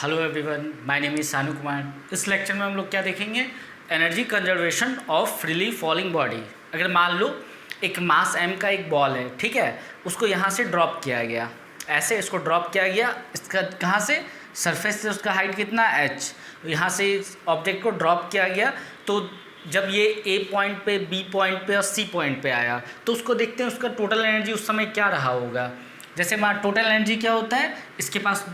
Hello everyone, my name is सानू कुमार। इस lecture में हम लोग क्या देखेंगे? Energy conservation of freely falling body. अगर मान लो एक मास m का एक बॉल है, ठीक है, उसको यहाँ से ड्रॉप किया गया, ऐसे इसको ड्रॉप किया गया, इसका कहाँ से? सरफेस से। उसका हाइट कितना? h। यहाँ से ऑब्जेक्ट को ड्रॉप किया गया, तो जब ये a पॉइंट पे, b पॉइंट पे और c पॉइंट पे आया, तो उसको देखते हैं उसका टोटल एनर्जी उस समय क्या रहा होगा। जैसे मान टोटल एनर्जी क्या होता है, इसके पास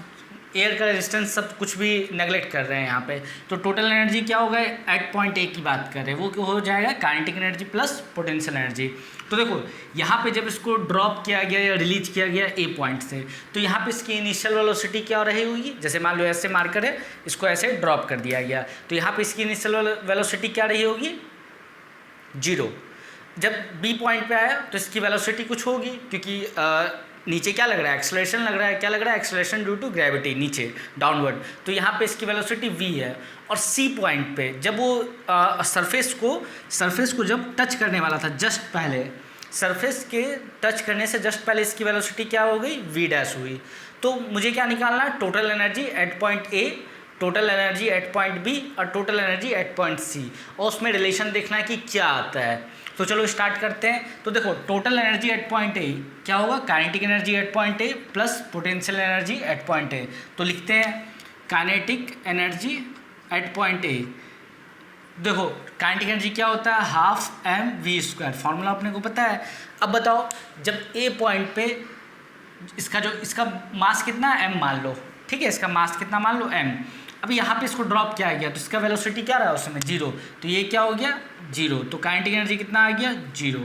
एयर का रेजिस्टेंस सब कुछ भी नेगलेक्ट कर रहे हैं यहाँ पे, तो टोटल एनर्जी क्या होगा? एट पॉइंट ए की बात कर रहे हैं, वो क्यों हो जाएगा? Kinetic energy plus potential energy. तो देखो यहाँ पे जब इसको ड्रॉप किया गया या रिलीज किया गया ए पॉइंट से, तो यहाँ पे इसकी इनिशियल वेलोसिटी क्या रही होगी? जैसे मान लो ऐसे मार्कर है, इसको ऐसे ड्रॉप कर दिया गया, तो यहाँ पे इसकी इनिशियल वेलोसिटी क्या रही होगी? 0। जब बी पॉइंट पे आया तो इसकी वेलोसिटी कुछ होगी, क्योंकि नीचे क्या लग रहा है? एक्सेलरेशन लग रहा है। क्या लग रहा है? एक्सेलरेशन ड्यू टू ग्रेविटी, नीचे डाउनवर्ड। तो यहाँ पे इसकी वेलोसिटी v है। और सी पॉइंट पे जब वो सरफेस को जब टच करने वाला था, जस्ट पहले सरफेस के टच करने से जस्ट पहले इसकी वेलोसिटी क्या हो गई? v डैश हुई। तो मुझे क्या निकालना है? Total energy at point A, total energy at point B और total energy at point C, और उसमें रिलेशन देखना है कि क्या आता है। तो चलो स्टार्ट करते हैं। तो देखो total energy at point A क्या होगा? Kinetic energy at point A plus potential energy at point A. तो लिखते हैं kinetic energy at point A. देखो काइनेटिक एनर्जी क्या होता है? Half m v square, formula अपने को पता है। अब बताओ जब ए पॉइंट पे इसका मास कितना है? एम मान लो, ठीक है, इसका मास कितना मान लो? एम। अब यहाँ पे इसको ड्रॉप किया गया, तो इसका वेलोसिटी क्या रहा उस समय? 0। तो ये क्या हो गया? 0। तो काइनेटिक एनर्जी कितना आ गया? 0।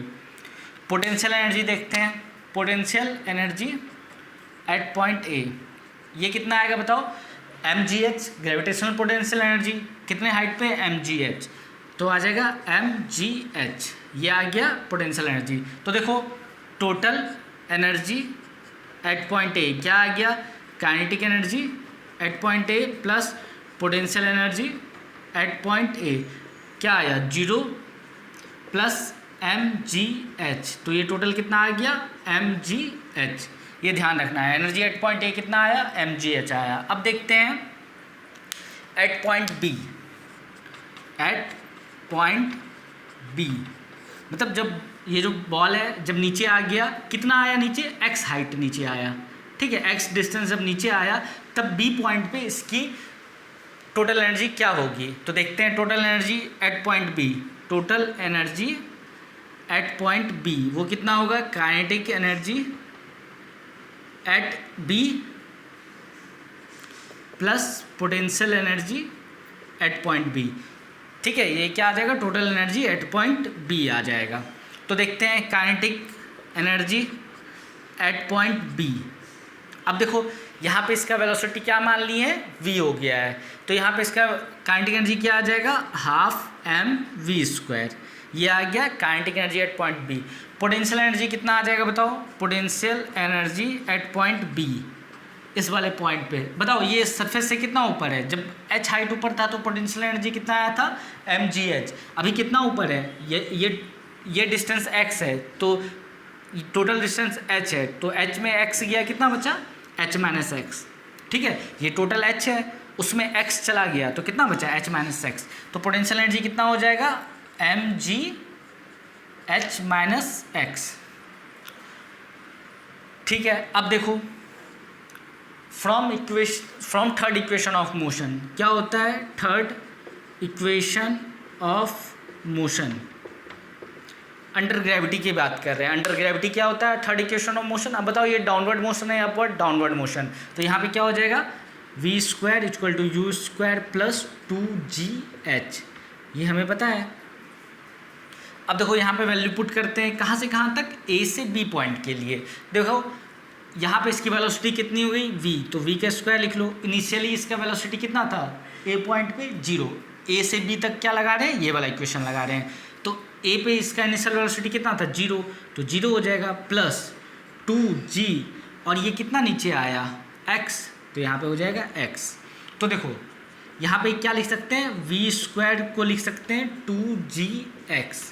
पोटेंशियल एनर्जी देखते हैं। पोटेंशियल एनर्जी एट पॉइंट ए ये कितना आएगा बताओ? mgh, ग्रेविटेशनल पोटेंशियल एनर्जी कितने हाइट पे? mgh। तो आ जाएगा mgh, ये आ गया पोटेंशियल एनर्जी। तो देखो total energy at point A क्या आ गया? Kinetic energy at point A plus potential energy at point A क्या आया? 0 प्लस mgh। तो ये टोटल कितना आ गया? mgh। ये ध्यान रखना है। एनर्जी एट पॉइंट ए कितना आया? mgh आया। अब देखते हैं at point B. At point B मतलब जब ये जो बॉल है जब नीचे आ गया, कितना आया नीचे? x हाइट नीचे आया, ठीक है, x डिस्टेंस जब नीचे आया, तब b पॉइंट पे इसकी टोटल एनर्जी क्या होगी? तो देखते हैं total energy at point B. Total energy at point B वो कितना होगा? Kinetic energy at B plus potential energy at point B, ठीक है, ये क्या आ जाएगा? Total energy at point B आ जाएगा। तो देखते हैं kinetic energy at point B. अब देखो यहाँ पे इसका वेलोसिटी क्या मान ली है? v हो गया है, तो यहाँ पे इसका काइनेटिक एनर्जी क्या आ जाएगा? Half m v square. ये आ गया kinetic energy at point B. Potential energy कितना आ जाएगा बताओ? Potential energy at point B, इस वाले पॉइंट पे बताओ, ये सरफेस से कितना ऊपर है? जब h हाइट ऊपर था तो पोटेंशियल एनर्जी कितना आया था? mgh। अभी कितना ऊपर है? ये डिस्टेंस x है, तो टोटल डिस्टेंस h है, तो h में x गया, कितना बचा? h माइनस एक्स, ठीक है, ये टोटल h है, उसमें x चला गया तो कितना बचा? h minus x. तो पोटेंशियल एनर्जी कितना हो जाएगा? mgh माइनस एक्स, ठीक है। अब देखो from third equation of motion क्या होता है? Third equation of motion under gravity की बात कर रहे हैं। अंडर ग्रेविटी क्या होता है? Third equation of motion. अब बताओ ये डाउनवर्ड मोशन है या अपवर्ड? Downward motion. तो यहाँ पे क्या हो जाएगा? v square equal to u square plus 2gh, ये हमें पता है। अब देखो यहाँ पे वैल्यू पुट करते हैं, कहाँ से कहाँ तक? a से b पॉइंट के लिए। देखो यहाँ पे इसकी वेलोसिटी कितनी हो गई? v, तो v का स्क्वायर लिख लो। इनिशियली इसका वेलोसिटी कितना था? a पॉइंट पे 0, a से b तक क्या लगा रहे हैं? ये वाला इक्वेशन लगा रहे हैं। तो a पे इसका इनिशियल वेलोसिटी कितना था? 0, तो 0 हो जाएगा प्लस 2g, और ये कितना नीचे आया? x, तो यहाँ पे हो जाएगा x। तो देखो यहाँ पे क्या लिख सकते हैं? v स्क्वायर को लिख सकते हैं 2gx।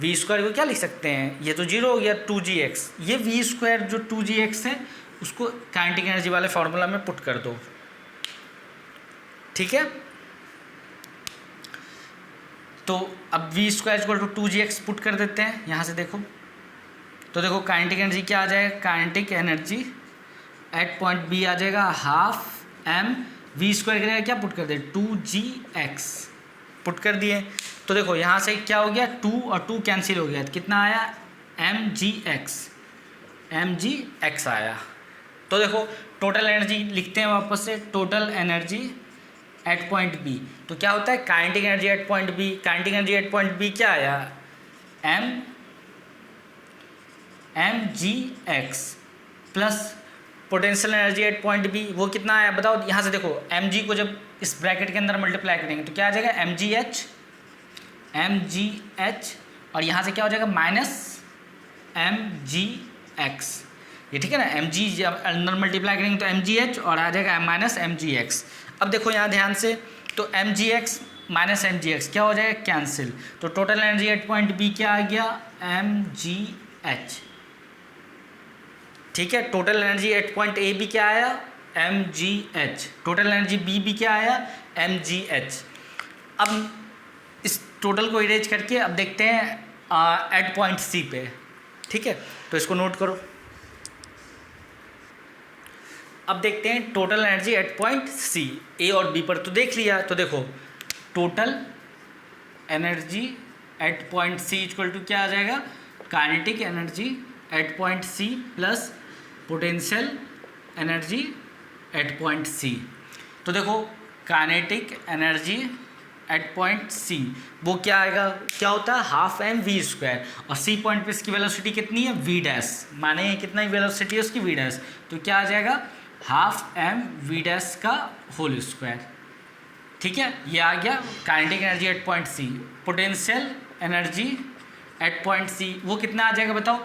v स्क्वायर को क्या लिख सकते हैं? ये तो 0 हो गया, 2gx। ये v स्क्वायर जो 2gx है उसको काइनेटिक एनर्जी वाले फार्मूला में पुट कर दो। ठीक है। तो अब v square equal to 2gx put कर देते हैं यहाँ से। देखो तो देखो काइनेटिक एनर्जी क्या आ जाएगा, kinetic energy at point B आ जाएगा हाफ एम, वी स्क्वायर करेगा क्या पुट कर दे 2gx पुट कर दिए। तो देखो यहाँ से क्या हो गया 2 और 2 कैंसिल हो गया, तो कितना आया mgx आया। तो देखो टोटल एनर्जी लिखते हैं वापस से, total energy at point B. तो क्या होता है kinetic energy at point B, kinetic energy at point B क्या आया mgx plus potential energy at point B, वो कितना आया बताओ। यहाँ से देखो mg को जब इस ब्रैकेट के अंदर मल्टीप्लाई करेंगे तो क्या आ जाएगा mgh, और यहाँ से क्या हो जाएगा माइनस mgx, ये ठीक है ना। mg जब अंदर मल्टीप्लाई करेंगे तो mgh और आ जाएगा माइनस mgx। अब देखो यहाँ ध्यान से, तो mgx माइनस mgx क्या हो जाएगा कैंसिल, तो total energy at point B क्या आ गया mgh, ठीक है। Total energy at point A B क्या आया mgh, टोटल एनर्जी बी भी क्या आया mgh। अब इस टोटल को इरेज करके अब देखते हैं एट पॉइंट सी पे, ठीक है। तो इसको नोट करो। अब देखते हैं total energy at point C, A और बी पर तो देख लिया। तो देखो total energy at point C equal to क्या आ जाएगा kinetic energy at point C plus potential energy at point C. तो देखो kinetic energy at point C वो क्या आएगा, क्या होता है हाफ एम वी स्क्वायर, और सी पॉइंट पे इसकी वेलोसिटी कितनी है वी डैश, माने कितना ही वेलोसिटी है उसकी वी डैश, तो क्या आ जाएगा हाफ एम वी डैश का होल स्क्वायर, ठीक है। ये आ गया kinetic energy at point C. Potential energy at point C वो कितना आ जाएगा बताओ,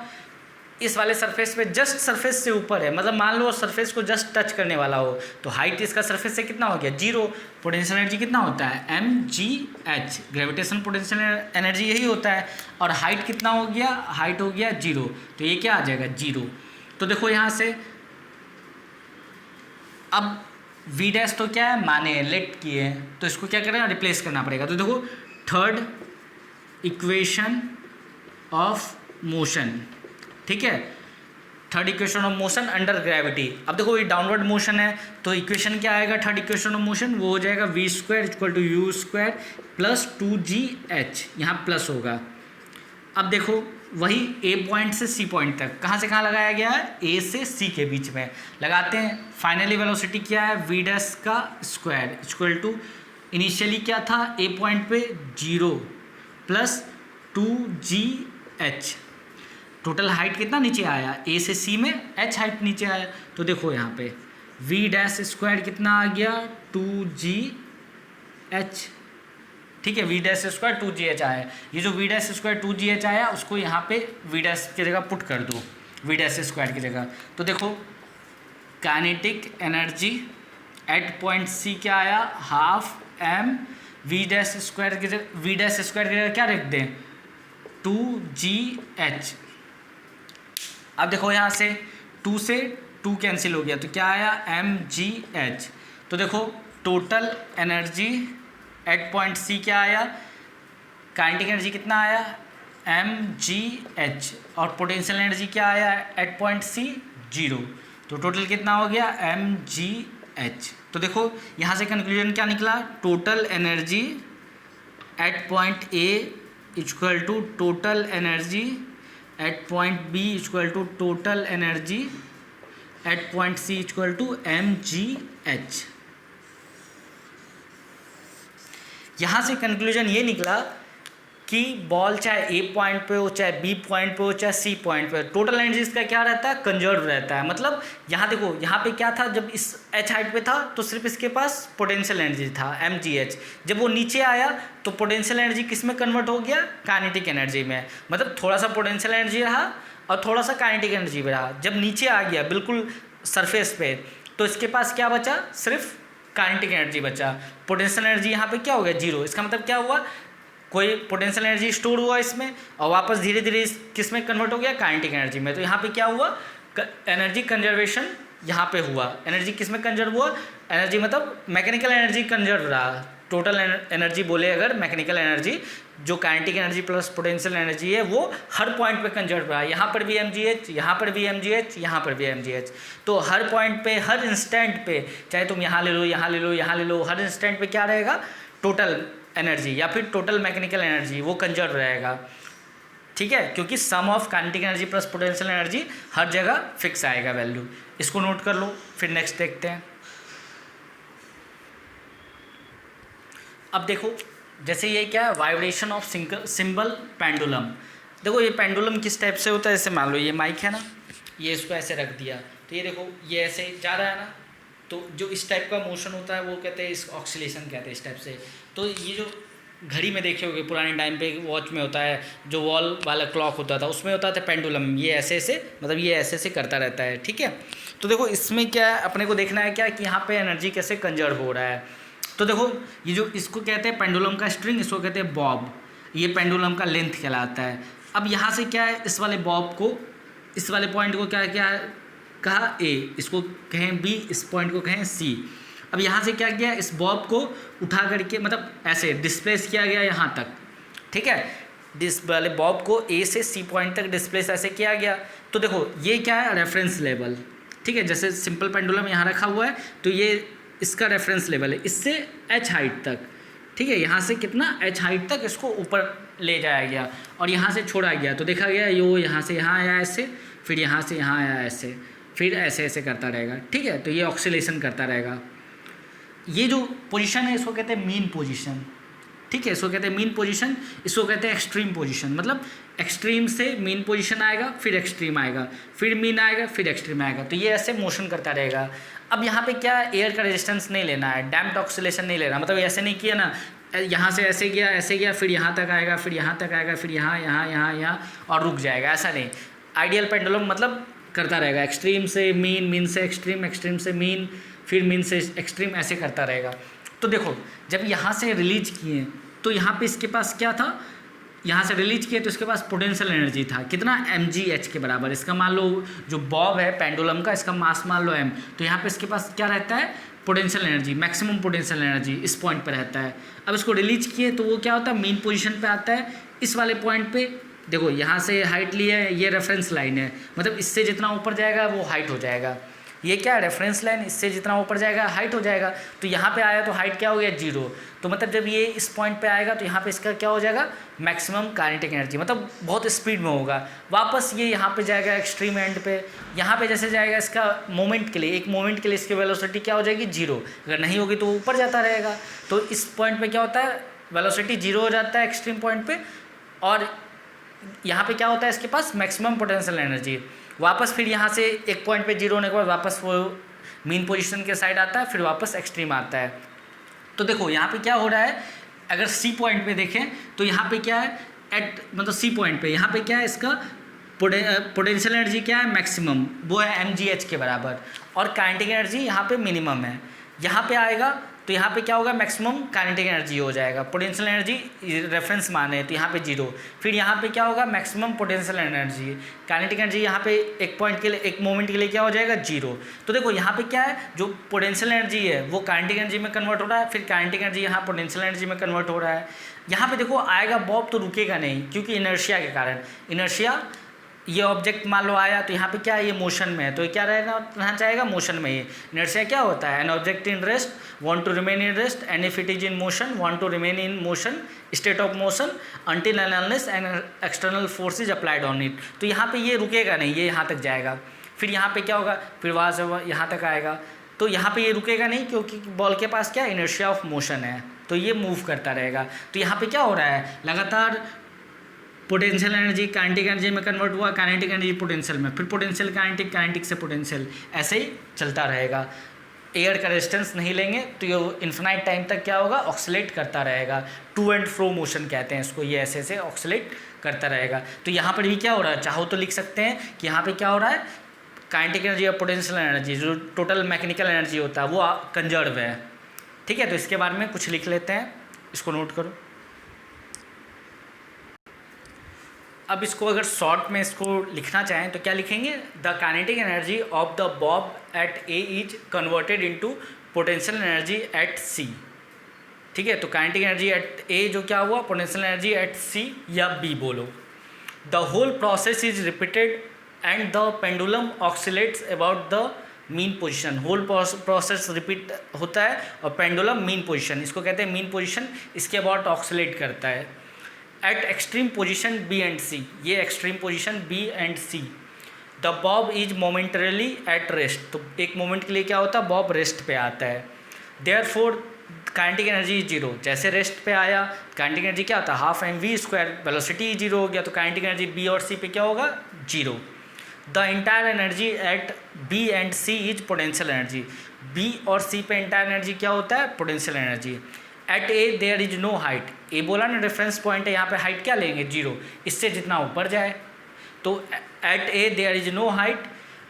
इस वाले सरफेस पे जस्ट सरफेस से ऊपर है, मतलब मान लो सरफेस को जस्ट टच करने वाला हो, तो हाइट इसका सरफेस से कितना हो गया 0। पोटेंशियल एनर्जी कितना होता है mgh, ग्रेविटेशन पोटेंशियल एनर्जी यही होता है, और हाइट कितना हो गया, हाइट हो गया 0, तो ये क्या आ जाएगा 0। तो देखो यहाँ से अब v डैश तो क्या है माने लेट किए हैं, तो इसको क्या करना रिप्लेस करना पड़ेगा। तो देखो थर्ड इक्वेशन ऑफ मोशन, ठीक है, third equation of motion under gravity. अब देखो ये डाउनवर्ड मोशन है, तो इक्वेशन क्या आएगा थर्ड इक्वेशन ऑफ मोशन, वो हो जाएगा v square equal to u square plus 2gh, यहाँ प्लस होगा। अब देखो वही ए पॉइंट से सी पॉइंट तक, कहाँ से कहाँ लगाया गया है ए से सी के बीच में लगाते हैं। फाइनली वेलोसिटी क्या है वी डैश का स्क्वायर इक्वल टू इनिशियली क्या था ए पॉइंट पे 0 प्लस 2gh, टोटल हाइट कितना नीचे आया ए से सी में h हाइट नीचे आया। तो देखो यहाँ पे v डैश स्क्वायर कितना आ गया 2gh, ठीक है, v डैश स्क्वायर 2gh आया। ये जो v डैश स्क्वायर 2gh आया उसको यहाँ पे v डैश की जगह पुट कर दो v डैश स्क्वायर की जगह। तो देखो kinetic energy at point C क्या आया half m v dash square की जगह क्या रख दें 2gh। अब देखो यहाँ से 2 से 2 कैंसिल हो गया, तो क्या आया mgh। तो देखो total energy at point C क्या आया, काइनेटिक एनर्जी कितना आया mgh, और पोटेंशियल एनर्जी क्या आया एट पॉइंट सी 0, तो टोटल कितना हो गया mgh। तो देखो यहाँ से कंक्लूजन क्या निकला, total energy at point A equal to total energy at point B equal to total energy at point C equal to mgh। यहाँ से कंक्लूजन ये निकला कि बॉल चाहे ए पॉइंट पे हो, चाहे बी पॉइंट पे हो, चाहे सी पॉइंट पे हो, टोटल एनर्जी इसका क्या रहता है कंजर्व रहता है। मतलब यहाँ देखो यहाँ पे क्या था, जब इस h हाइट पे था तो सिर्फ इसके पास पोटेंशियल एनर्जी था mgh, जब वो नीचे आया तो पोटेंशियल एनर्जी किस में कन्वर्ट हो गया काइनेटिक एनर्जी में, मतलब थोड़ा सा पोटेंशियल एनर्जी रहा और थोड़ा सा काइनेटिक एनर्जी भी रहा। जब नीचे आ गया बिल्कुल सरफेस पे तो इसके पास क्या बचा, सिर्फ काइनेटिक एनर्जी बचा। पोटेंशियल एनर्जी यहाँ पे क्या हो गया 0, इसका मतलब क्या हुआ कोई पोटेंशियल एनर्जी स्टोर हुआ इसमें और वापस धीरे धीरे किस में कन्वर्ट हो गया काइनेटिक एनर्जी में। तो यहाँ पे क्या हुआ एनर्जी कंजर्वेशन यहाँ पे हुआ, एनर्जी किस में कंजर्व हुआ, एनर्जी मतलब मैकेनिकल एनर्जी कंजर्व रहा, टोटल एनर्जी बोले अगर मैकेनिकल एनर्जी, जो kinetic energy plus potential energy है वो हर पॉइंट पे कंजर्व रहा, यहाँ पर भी mgh, यहाँ पर भी mgh, यहाँ पर भी mgh, तो हर पॉइंट पे हर इंस्टेंट पे, चाहे तुम यहाँ ले लो, यहाँ ले लो, यहाँ ले लो, हर इंस्टेंट पे क्या रहेगा, टोटल एनर्जी या फिर टोटल मैकेनिकल एनर्जी वो कंजर्व रहेगा, ठीक है, क्योंकि sum of kinetic energy plus potential energy हर जगह फिक्स आएगा वैल्यू, इसको नोट कर लो। फिर नेक्स्ट देखते हैं। अब देखो जैसे ये क्या है, वाइब्रेशन ऑफ सिंबल पेंडुलम। देखो ये पेंडुलम किस टाइप से होता है, जैसे मान लो ये माइक है ना, ये इसको ऐसे रख दिया तो ये देखो ये ऐसे जा रहा है ना, तो जो इस टाइप का मोशन होता है वो कहते हैं, इस ऑक्सीलेशन कहते हैं इस टाइप से। तो ये जो घड़ी में देखे होगे पुराने टाइम पे वॉच में होता है, जो वॉल वाला क्लॉक होता था उसमें होता था पेंडुलम, ये ऐसे ऐसे मतलब ये ऐसे ऐसे करता रहता है, ठीक है। तो देखो इसमें क्या अपने को देखना है क्या कि यहाँ पे एनर्जी कैसे कंजर्व हो रहा है। तो देखो ये जो इसको कहते हैं पेंडुलम का स्ट्रिंग, इसको कहते हैं बॉब, ये पेंडुलम का लेंथ कहलाता है। अब यहाँ से क्या है, इस वाले बॉब को, इस वाले पॉइंट को क्या क्या कहा ए, इसको कहें बी, इस पॉइंट को कहें सी। अब यहाँ से क्या किया, इस बॉब को उठा करके मतलब ऐसे डिस्प्लेस किया गया यहाँ तक, ठीक है, इस वाले बॉब को ए से सी पॉइंट तक डिस्प्लेस ऐसे किया गया। तो देखो ये क्या है, रेफरेंस लेवल, ठीक है, जैसे सिंपल पेंडुलम यहाँ रखा हुआ है तो ये इसका रेफरेंस लेवल है, इससे h हाइट तक, ठीक है, यहाँ से कितना h हाइट तक इसको ऊपर ले जाया गया और यहाँ से छोड़ा गया, तो देखा गया यो यहाँ से यहाँ आया ऐसे, फिर यहाँ से यहाँ आया ऐसे, फिर ऐसे ऐसे करता रहेगा, ठीक है। तो ये ऑक्सीलेशन करता रहेगा। ये जो पोजीशन है इसको कहते हैं मीन पोजीशन, ठीक है, इसको कहते हैं मीन पोजीशन, इसको कहते हैं एक्सट्रीम पोजीशन, मतलब एक्सट्रीम से मीन पोजीशन आएगा, फिर एक्सट्रीम आएगा, फिर मीन आएगा, फिर एक्सट्रीम आएगा, तो ये ऐसे मोशन करता रहेगा। अब यहाँ पे क्या, एयर का रेजिस्टेंस नहीं लेना है, डैम्प्ड ऑक्सीलेशन नहीं लेना, मतलब ऐसे नहीं किया ना, यहाँ से ऐसे गया फिर यहाँ तक आएगा, फिर यहाँ तक आएगा, फिर यहाँ यहाँ यहाँ यहाँ और रुक जाएगा, ऐसा नहीं। आइडियल पेंडुलम मतलब करता रहेगा, एक्सट्रीम से मीन, मीन से एक्सट्रीम, एक्सट्रीम से मीन, फिर मीन से एक्सट्रीम, ऐसे करता रहेगा। तो देखो जब यहाँ से रिलीज किए तो यहाँ पे इसके पास क्या था, यहाँ से रिलीज किए तो इसके पास पोटेंशियल एनर्जी था कितना, mgh के बराबर। इसका मान लो जो बॉब है पेंडुलम का, इसका मास मान लो m, तो यहाँ पे इसके पास क्या रहता है, potential energy, maximum potential energy इस पॉइंट पे रहता है। अब इसको रिलीज किए तो वो क्या होता है, मेन पोजीशन पे आता है, इस वाले पॉइंट पे। देखो यहाँ से हाइट ली है, ये रेफरेंस लाइन है, मतलब इससे जितना ऊपर जाएगा वो हाइट हो जाएगा। ये क्या है, रेफरेंस लाइन, इससे जितना ऊपर जाएगा हाइट हो जाएगा। तो यहाँ पे आया तो हाइट क्या हो गया, 0। तो मतलब जब ये इस पॉइंट पे आएगा तो यहाँ पे इसका क्या हो जाएगा, मैक्सिमम काइनेटिक एनर्जी, मतलब बहुत स्पीड में होगा। वापस ये यहाँ पे जाएगा एक्सट्रीम एंड पे, यहाँ पे जैसे जाएगा इसका मोमेंट के लिए, एक मोमेंट के लिए इसकी वेलोसिटी क्या हो जाएगी, 0। अगर नहीं होगी तो ऊपर जाता रहेगा। तो इस पॉइंट पर क्या होता है, वेलोसिटी 0 हो जाता है एक्सट्रीम पॉइंट पर, और यहाँ पे क्या होता है, इसके पास मैक्सिमम पोटेंशियल एनर्जी। वापस फिर यहाँ से एक पॉइंट पे 0 होने के बाद वापस वो मीन पोजीशन के साइड आता है, फिर वापस एक्सट्रीम आता है। तो देखो यहाँ पे क्या हो रहा है, अगर सी पॉइंट पे देखें तो यहाँ पे क्या है, एट मतलब सी पॉइंट पे यहाँ पे क्या है, इसका पोटेंशियल एनर्जी क्या है, मैक्सिमम, वो है mgh के बराबर, और काइनेटिक एनर्जी यहाँ पे मिनिमम है। यहाँ पे आएगा तो यहाँ पे क्या होगा, मैक्सिमम काइनेटिक एनर्जी हो जाएगा, पोटेंशियल एनर्जी रेफरेंस मान है तो यहाँ पे 0। फिर यहाँ पे क्या होगा, maximum potential energy, kinetic energy यहाँ पे एक पॉइंट के लिए, एक मोमेंट के लिए क्या हो जाएगा, 0। तो देखो यहाँ पे क्या है, जो पोटेंशियल एनर्जी है वो काइनेटिक एनर्जी में कन्वर्ट हो रहा है, फिर काइनेटिक एनर्जी यहाँ पोटेंशियल एनर्जी में कन्वर्ट हो रहा है। यहाँ पे देखो आएगा बॉब तो रुकेगा नहीं, क्योंकि इनर्शिया के कारण, इनर्शिया, ये ऑब्जेक्ट मान लो आया तो यहाँ पे क्या है, ये मोशन में है, तो ये क्या रहना चाहेगा, मोशन में ही। इनर्शिया क्या होता है, an object in rest want to remain in rest, and if it is in motion want to remain in motion, state of motion until and unless an external force is applied on it. तो यहाँ पे ये रुकेगा नहीं, ये यहाँ तक जाएगा, फिर यहाँ पे क्या होगा, फिर वहाँ से यहाँ तक आएगा, तो यहाँ पे ये रुकेगा नहीं, क्योंकि बॉल के पास क्या, इनर्शिया ऑफ मोशन है, तो ये मूव करता रहेगा। तो यहाँ पे क्या हो रहा है, लगातार पोटेंशियल एनर्जी काइनेटिक एनर्जी में कन्वर्ट हुआ, काइनेटिक एनर्जी पोटेंशियल में, फिर पोटेंशियल काइनेटिक, काइनेटिक से पोटेंशियल, ऐसे ही चलता रहेगा। एयर का रेजिस्टेंस नहीं लेंगे तो ये इन्फिनाइट टाइम तक क्या होगा, ऑक्सीलेट करता रहेगा। टू एंड फ्रो मोशन कहते हैं इसको, ये ऐसे ऐसे ऑक्सीलेट करता रहेगा। तो यहाँ पर भी क्या हो रहा है, चाहो तो लिख सकते हैं कि यहाँ पे क्या हो रहा है, काइनेटिक एनर्जी और पोटेंशियल एनर्जी, जो टोटल मैकेनिकल एनर्जी होता है वो कंजर्व है, ठीक है। तो इसके बारे में कुछ लिख लेते हैं, इसको नोट करो। अब इसको अगर शॉर्ट में इसको लिखना चाहें तो क्या लिखेंगे, the kinetic energy of the bob at A is converted into potential energy at C. ठीक है, तो काइनेटिक एनर्जी एट ए जो क्या हुआ, पोटेंशियल एनर्जी एट सी या बी बोलो। The whole process is repeated and the pendulum oscillates about the mean position. Whole process repeat होता है और पेंडुलम मीन पोजीशन, इसको कहते हैं मीन पोजीशन, इसके अबाउट ऑक्सिलेट करता है at extreme position B and C. ये extreme position B and C. The bob is momentarily at rest, तो एक मोमेंट के लिए क्या होता है, बॉब रेस्ट पे आता है। Therefore kinetic energy is zero, जैसे रेस्ट पे आया काइनेटिक एनर्जी क्या होता है, half m v square, velocity zero हो गया, तो काइनेटिक एनर्जी बी और सी पे क्या होगा, zero. The entire energy at B and C is potential energy. B और सी पे इंटायर एनर्जी क्या होता है, potential energy. At A there is no height, A बोला ना रेफरेंस पॉइंट है, यहाँ पे हाइट क्या लेंगे, जीरो, इससे जितना ऊपर जाए। तो at A there is no height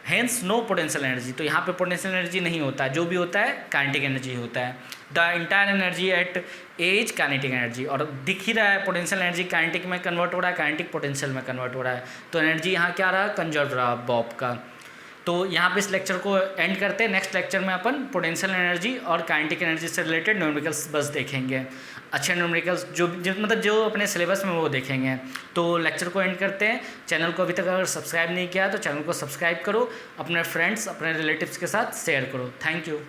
hence no potential energy, तो यहाँ पे पोटेंशियल एनर्जी नहीं होता, जो भी होता है काइनेटिक एनर्जी होता है। The entire energy at A is kinetic energy, और दिख ही रहा है पोटेंशियल एनर्जी काइनेटिक में कन्वर्ट हो रहा है, काइनेटिक पोटेंशियल में कन्वर्ट हो रहा है, तो एनर्जी यहाँ क्या रहा, कंजर्व रहा बॉब का। तो यहाँ पे इस लेक्चर को एंड करते हैं। नेक्स्ट लेक्चर में अपन पोटेंशियल एनर्जी और काइनेटिक एनर्जी से रिलेटेड न्यूमेरिकल्स बस देखेंगे, अच्छे न्यूमेरिकल्स जो मतलब जो अपने सिलेबस में वो देखेंगे। तो लेक्चर को एंड करते हैं। चैनल को अभी तक अगर सब्सक्राइब नहीं किया तो चैनल को सब्सक्राइब करो, अपने फ्रेंड्स अपने रिलेटिव्स के साथ शेयर करो। Thank you.